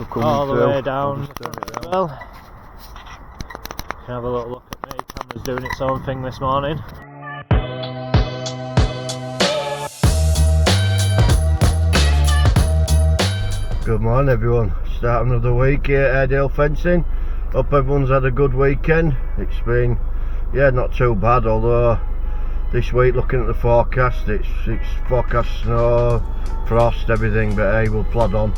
for coming all the through. way down the front as well. You can have a little look at me. Camera's doing its own thing this morning. Good morning everyone, start another week here at Airedale fencing. Hope everyone's had a good weekend. It's been, yeah, not too bad, although this week looking at the forecast, it's forecast snow, frost, everything, but hey, we'll plod on.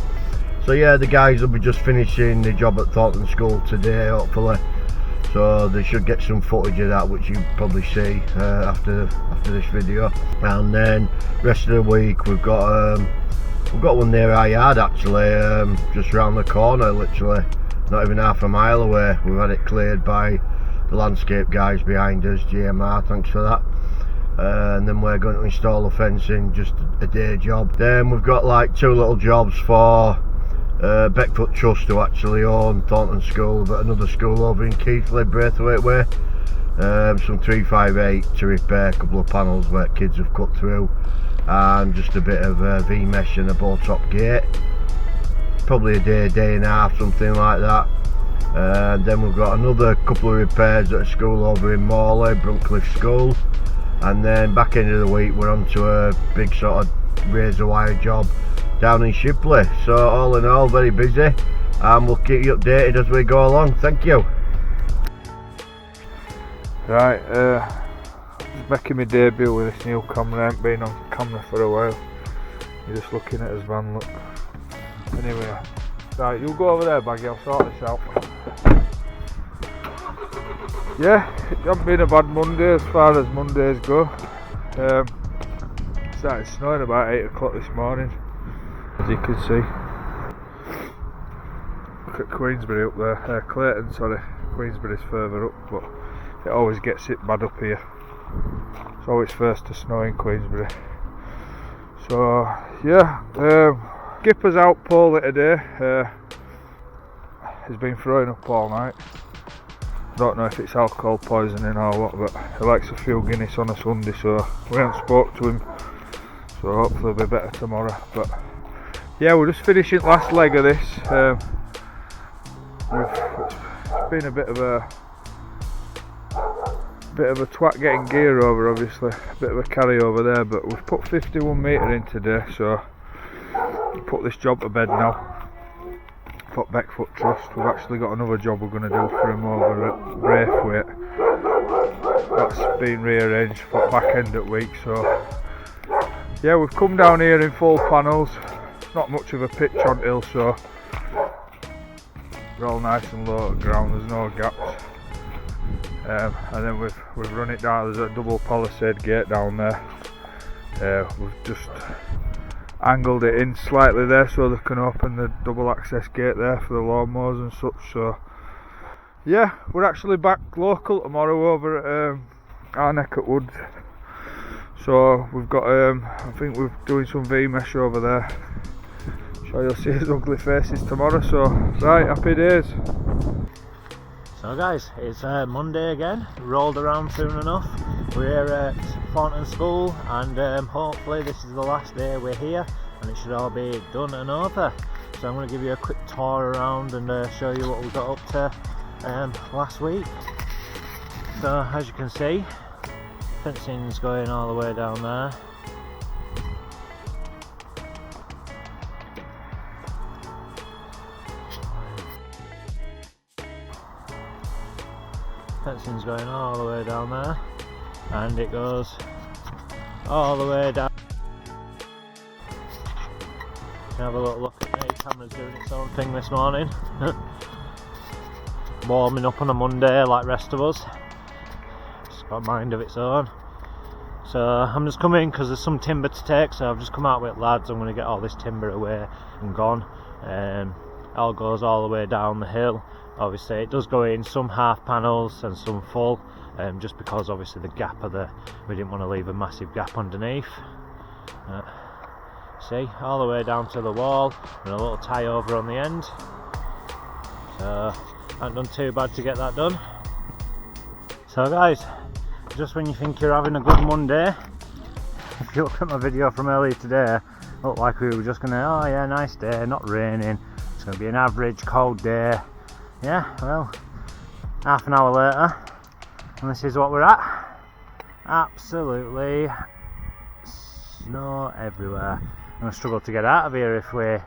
So yeah, the guys will be just finishing the job at Thornton School today, hopefully. So they should get some footage of that, which you probably see after this video. And then rest of the week we've got one near our yard actually, just round the corner, literally not even half a mile away. We've had it cleared by the landscape guys behind us, GMR, thanks for that. And then we're going to install the fencing, just a day job. Then we've got like two little jobs for Beckfoot Trust to actually own Thornton School, but another school over in Keighley, Braithwaite Way. Some 358 to repair a couple of panels where kids have cut through, and just a bit of V-mesh and a bow top gate. Probably a day and a half, something like that. And then we've got another couple of repairs at a school over in Morley, Bruncliffe School. And then back end of the week we're on to a big sort of razor wire job down in Shipley. So all in all, very busy, and we'll keep you updated as we go along. Thank you. Right, just making my debut with this new camera. I ain't been on camera for a while. You're just looking at his van, look. Anyway, right, you go over there, Baggy, I'll sort this out. Yeah, it hasn't been a bad Monday as far as Mondays go. It started snowing about 8 o'clock this morning, as you can see. Look at Queensbury up there, Clayton, sorry. Queensbury's further up, but it always gets it bad up here. It's always first to snow in Queensbury. So yeah, Skipper's out poorly today. He's been throwing up all night. Don't know if it's alcohol poisoning or what, but he likes a few Guinness on a Sunday, so we haven't spoke to him. So hopefully he'll be better tomorrow. But yeah, we're just finishing last leg of this. It's been a bit of a twat getting gear over, obviously, a bit of a carryover there, but we've put 51 metre in today, so we'll put this job to bed now. Put Beckfoot Trust. We've actually got another job we're going to do for him over at Braithwaite. That's been rearranged for back end of week, so yeah, we've come down here in full panels. It's not much of a pitch on hill, so they're all nice and low to ground, there's no gaps. And then we've run it down. There's a double palisade gate down there. We've just angled it in slightly there so they can open the double access gate there for the lawnmowers and such. So yeah, we're actually back local tomorrow over at our neck at Woods. So we've got I think we're doing some V-mesh over there. So you'll see his ugly faces tomorrow. So right, happy days. So guys, it's Monday again, rolled around soon enough. We're here at Thornton School, and hopefully this is the last day we're here and it should all be done and over. So I'm going to give you a quick tour around and show you what we got up to last week. So as you can see, fencing's going all the way down there. Fencing's going all the way down there, and it goes all the way down. You can have a little look at me. Camera's doing its own thing this morning. Warming up on a Monday like rest of us. It's got a mind of its own. So I'm just coming because there's some timber to take, so I've just come out with lads. I'm going to get all this timber away and gone. It all goes all the way down the hill. Obviously it does go in some half panels and some full, just because obviously the gap we didn't want to leave a massive gap underneath. See, all the way down to the wall, and a little tie over on the end. So I haven't done too bad to get that done. So guys, just when you think you're having a good Monday, if you look at my video from earlier today, looked like we were just gonna, oh yeah, nice day, not raining, It's going to be an average cold day. Yeah, well, half an hour later, and this is what we're at. Absolutely snow everywhere. I'm going to struggle to get out of here if we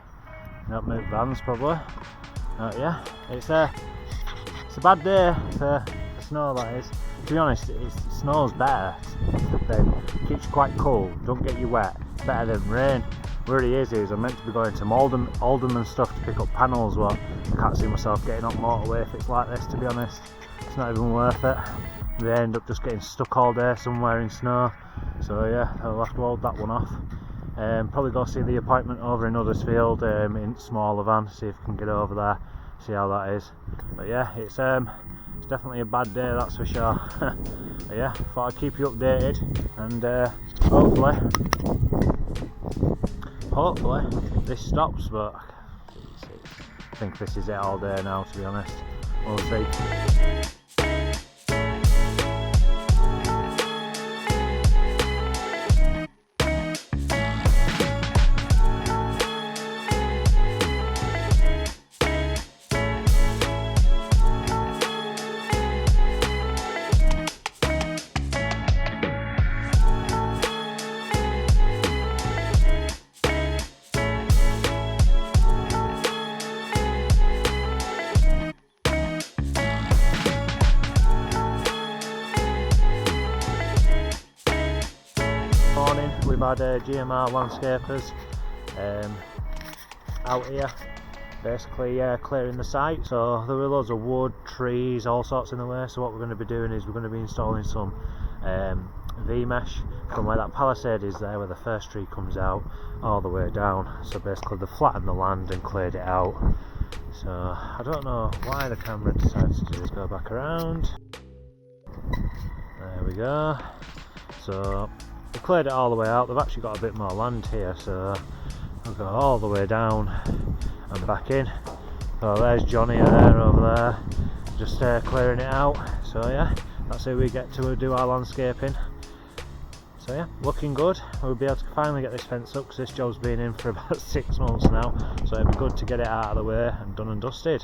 don't move vans, probably. Yeah, it's a bad day for snow, that is. To be honest, it snows better. It keeps you quite cool, don't get you wet. It's better than rain. Where he is I'm meant to be going to Oldham and stuff to pick up panels. Well, I can't see myself getting on motorway if it's like this, to be honest. It's not even worth it. We end up just getting stuck all day somewhere in snow. So yeah, I'll have to hold that one off. Probably go see the appointment over in Huddersfield in smaller van, see if I can get over there, see how that is. But yeah, it's definitely a bad day, that's for sure. But yeah, thought I'd keep you updated, and hopefully this stops, but I think this is it all day now, to be honest. We'll see. We've had GMR landscapers out here basically clearing the site, so there were loads of wood, trees, all sorts in the way. So what we're going to be doing is we're going to be installing some V-mesh from where that palisade is there, where the first tree comes out, all the way down. So basically they flattened the land and cleared it out. So I don't know why the camera decides to just go back around. There we go. So they cleared it all the way out. They've actually got a bit more land here, so I'll go all the way down and back in. So there's Johnny there, over there, just clearing it out. So yeah, that's how we get to do our landscaping. So yeah, looking good. We'll be able to finally get this fence up, because this job's been in for about 6 months now, so it'd be good to get it out of the way and done and dusted.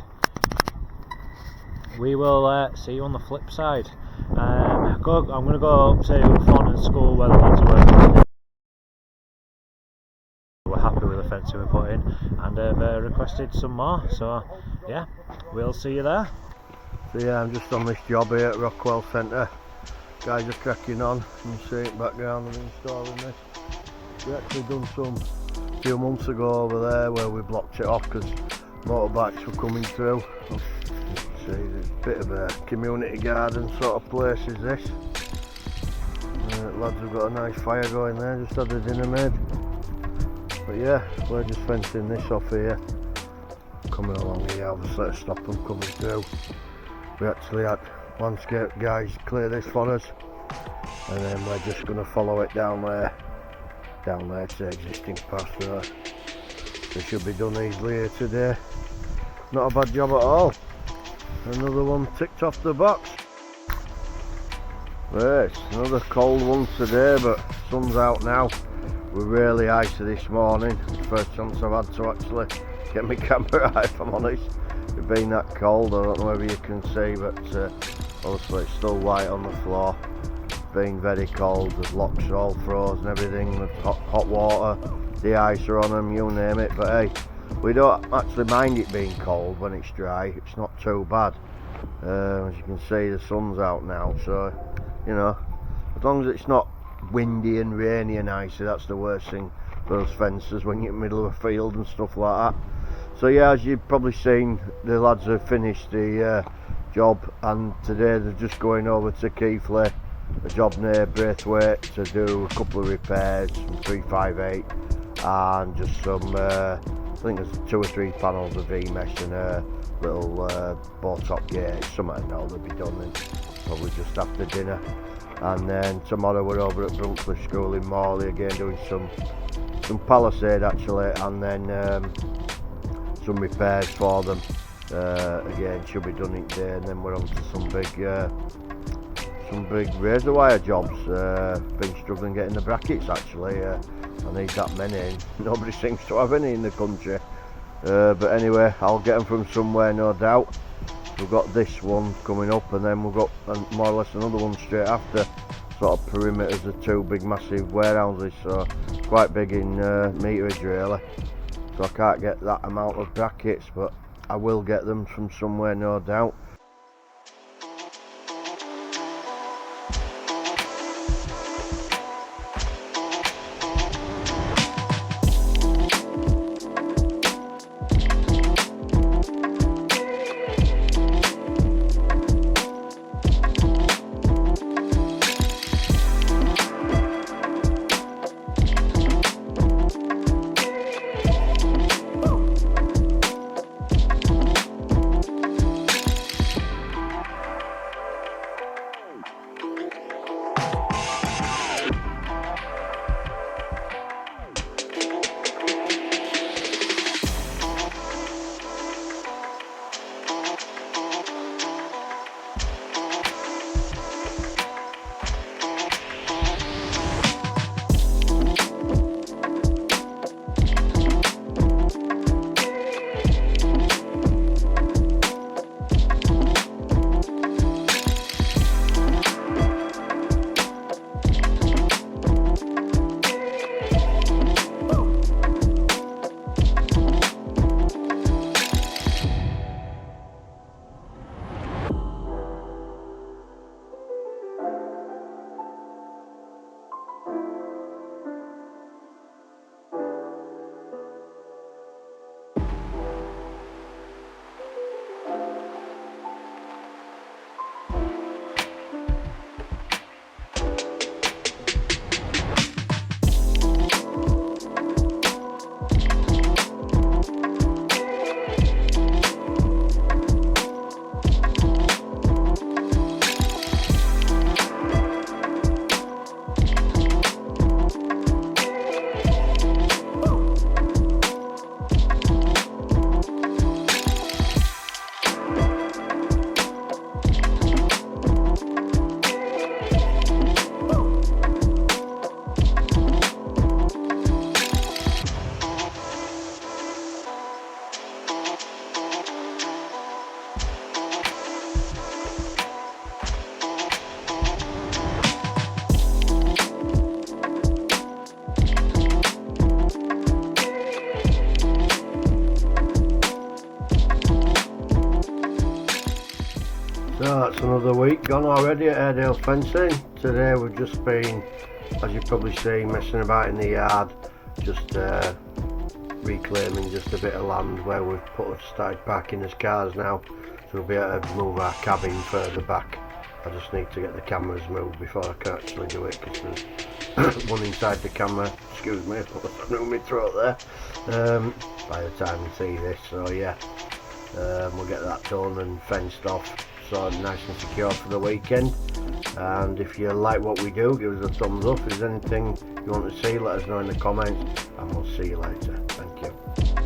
We will see you on the flip side. I'm going to go up to Thornton School where the lads are working. We're happy with the fencing we put in, and have requested some more. So yeah, we'll see you there. So yeah, I'm just on this job here at Rockwell Centre. Guys are cracking on. You can see it background and installing this. We actually done some a few months ago over there where we blocked it off because motorbikes were coming through. See, there's a bit of a community garden sort of place is this. Lads have got a nice fire going there, just had a dinner made. But yeah, we're just fencing this off here. Coming along here, obviously to stop them coming through. We actually had landscape guys clear this for us, and then we're just going to follow it down there to the existing path. So they should be done easily here today. Not a bad job at all. Another one ticked off the box. Right, another cold one today, but sun's out now. We're really icy this morning. First chance I've had to actually get my camera out, if I'm honest. It's been that cold, I don't know whether you can see, but obviously it's still white on the floor. It's been very cold, the locks are all frozen, everything with hot water, the ice are on them, you name it. But hey, we don't actually mind it being cold when it's dry, it's not too bad. As you can see, the sun's out now, so you know, as long as it's not windy and rainy and icy, that's the worst thing for those fences when you're in the middle of a field and stuff like that. So yeah, as you've probably seen, the lads have finished the job, and today they're just going over to Keighley, a job near Braithwaite, to do a couple of repairs, some 358 and just some I think there's 2 or 3 panels of V-mesh and a little bow-top gate, something like that will be done in probably just after dinner. And then tomorrow we're over at Brunswick School in Morley again doing some palisade actually, and then some repairs for them. Again, should be done each day, and then we're on to some big razor wire jobs. Been struggling getting the brackets actually. I need that many, and nobody seems to have any in the country. but anyway, I'll get them from somewhere, no doubt. We've got this one coming up, and then we've got more or less another one straight after, sort of perimeters of two big massive warehouses, so quite big in meterage really. So I can't get that amount of brackets, but I will get them from somewhere, no doubt. So that's another week gone already at Airedale Fencing. Today we've just been, as you've probably seen, messing about in the yard, just reclaiming just a bit of land where we've started parking his cars now, so we'll be able to move our cabin further back. I just need to get the cameras moved before I can actually do it, because there's one inside the camera, excuse me, I knew my throat there, by the time you see this. So yeah, we'll get that done and fenced off, so nice and secure for the weekend. And if you like what we do, give us a thumbs up. If there's anything you want to see, let us know in the comments, and we'll see you later. Thank you.